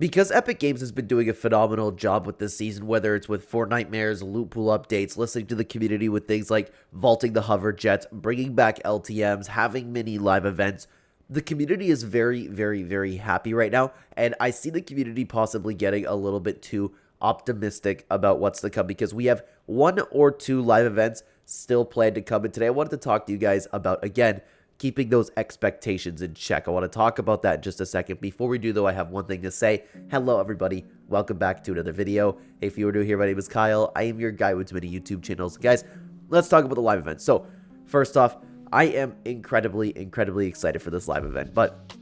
Because Epic Games has been doing a phenomenal job with this season, whether it's with Fortnitemares, loot pool updates, listening to the community with things like vaulting the hover jets, bringing back LTMs, having mini live events, the community is very, very, very happy right now, and I see the community possibly getting a little bit too optimistic about what's to come because we have 1 or 2 live events still planned to come, and today I wanted to talk to you guys about, again, keeping those expectations in check. I want to talk about that in just a second. Before we do, though, I have one thing to say. Hello, everybody. Welcome back to another video. If you were new here, my name is Kyle. I am your guy with many YouTube channels. Guys, let's talk about the live event. So, first off, I am incredibly excited for this live event, but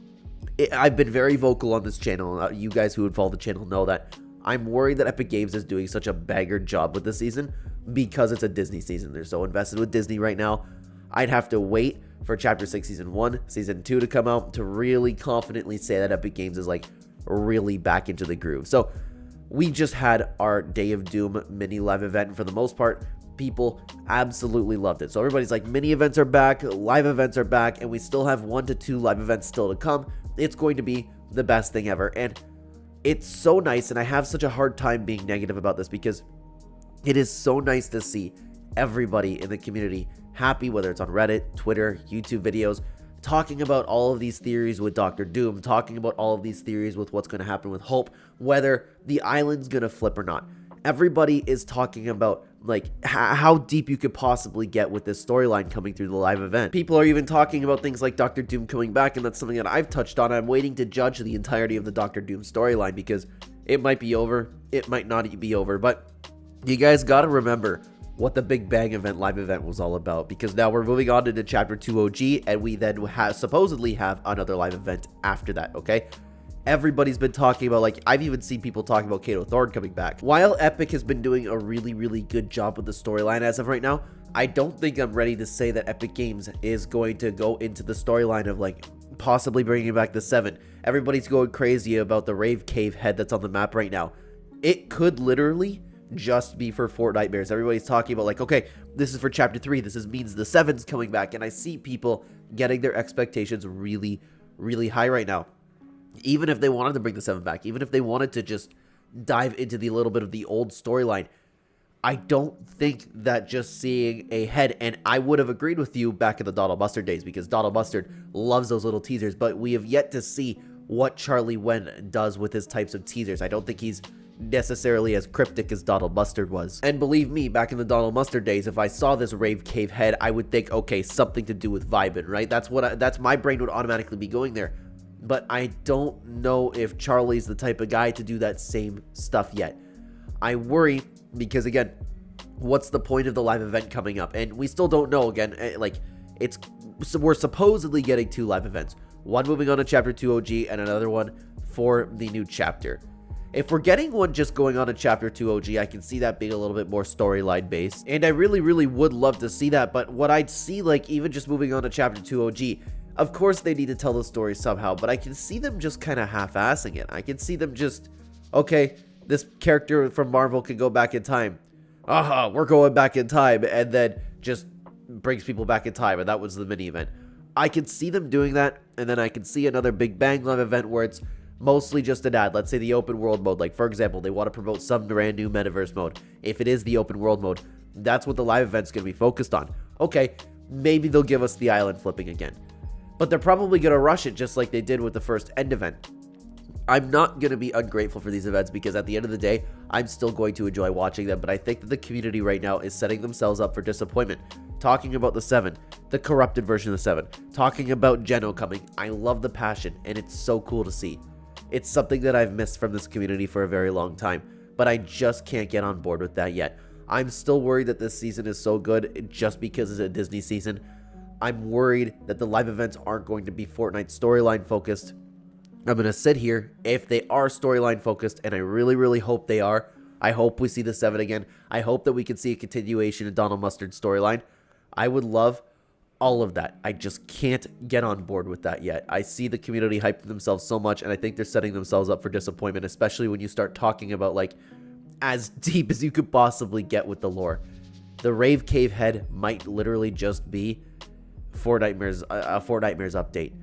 I've been very vocal on this channel. You guys who would follow the channel know that I'm worried that Epic Games is doing such a bagger job with this season because it's a Disney season. They're so invested with Disney right now. I'd have to wait for Chapter 6 Season 1, Season 2 to come out to really confidently say that Epic Games is like really back into the groove. So we just had our Day of Doom mini live event, and for the most part, people absolutely loved it. So everybody's like, mini events are back, live events are back, and we still have 1 to 2 live events still to come. It's going to be the best thing ever, and it's so nice, and I have such a hard time being negative about this because it is so nice to see everybody in the community happy, whether it's on Reddit, Twitter, YouTube videos, talking about all of these theories with Dr. Doom, talking about all of these theories with what's going to happen with Hope, whether the island's going to flip or not. Everybody is talking about like how deep you could possibly get with this storyline coming through the live event. People are even talking about things like Dr. Doom coming back, and that's something that I've touched on. I'm waiting to judge the entirety of the Dr. Doom storyline because it might be over, it might not be over, but you guys got to remember what the Big Bang event live event was all about, because now we're moving on into Chapter 2 OG, and we then supposedly have another live event after that, okay? Everybody's been talking about, like, I've even seen people talking about Kato Thorn coming back. While Epic has been doing a really good job with the storyline as of right now, I don't think I'm ready to say that Epic Games is going to go into the storyline of, like, possibly bringing back the 7. Everybody's going crazy about the Rave Cave head that's on the map right now. It could literally just be for Fortnitemares. Everybody's talking about like, okay, this is for Chapter 3. This means the 7's coming back, and I see people getting their expectations really high right now. Even if they wanted to bring the 7 back, even if they wanted to just dive into the little bit of the old storyline, I don't think that just seeing a head, and I would have agreed with you back in the Donald Mustard days because Donald Mustard loves those little teasers, but we have yet to see what Charlie Wen does with his types of teasers. I don't think he's necessarily as cryptic as Donald Mustard was. And believe me, back in the Donald Mustard days, if I saw this Rave Cave head, I would think, okay, something to do with Vibin, right? That's my brain would automatically be going there. But I don't know if Charlie's the type of guy to do that same stuff yet. I worry because, again, what's the point of the live event coming up? And we still don't know, again, like, we're supposedly getting 2 live events. One moving on to Chapter 2 OG and another one for the new chapter. If we're getting one just going on to Chapter 2 OG, I can see that being a little bit more storyline based. And I really would love to see that. But what I'd see, like, even just moving on to Chapter 2 OG, of course they need to tell the story somehow, but I can see them just kind of half-assing it. I can see them just, okay, this character from Marvel can go back in time. We're going back in time, and then just brings people back in time, and that was the mini event. I can see them doing that, and then I can see another Big Bang live event where it's mostly just an ad. Let's say the open world mode. Like, for example, they want to promote some brand new metaverse mode. If it is the open world mode, that's what the live event's going to be focused on. Okay, maybe they'll give us the island flipping again. But they're probably going to rush it just like they did with the first end event. I'm not going to be ungrateful for these events because at the end of the day, I'm still going to enjoy watching them. But I think that the community right now is setting themselves up for disappointment. Talking about the 7, the corrupted version of the 7. Talking about Geno coming. I love the passion, and it's so cool to see. It's something that I've missed from this community for a very long time, but I just can't get on board with that yet. I'm still worried that this season is so good just because it's a Disney season. I'm worried that the live events aren't going to be Fortnite storyline focused. I'm going to sit here if they are storyline focused, and I really hope they are. I hope we see the 7 again. I hope that we can see a continuation of Donald Mustard's storyline. I would love all of that. I just can't get on board with that yet. I see the community hyping themselves so much, and I think they're setting themselves up for disappointment, especially when you start talking about, like, as deep as you could possibly get with the lore. The Rave Cave head might literally just be a Fortnitemares update.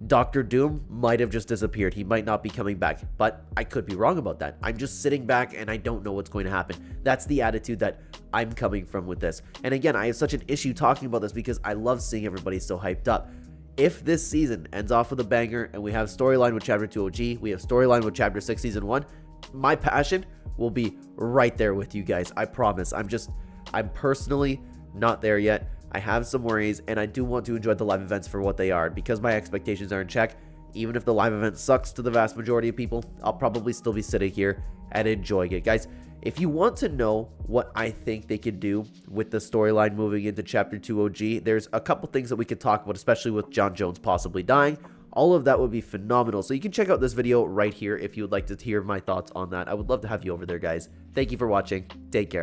Doctor Doom might have just disappeared. He might not be coming back, but I could be wrong about that. I'm just sitting back and I don't know what's going to happen. That's the attitude that I'm coming from with this. And again, I have such an issue talking about this because I love seeing everybody so hyped up. If this season ends off with a banger and we have storyline with Chapter 2 OG, we have storyline with Chapter 6 Season 1, my passion will be right there with you guys. I promise. I'm personally not there yet. I have some worries, and I do want to enjoy the live events for what they are. Because my expectations are in check, even if the live event sucks to the vast majority of people, I'll probably still be sitting here and enjoying it. Guys, if you want to know what I think they could do with the storyline moving into Chapter 2 OG, there's a couple things that we could talk about, especially with John Jones possibly dying. All of that would be phenomenal. So you can check out this video right here if you would like to hear my thoughts on that. I would love to have you over there, guys. Thank you for watching. Take care.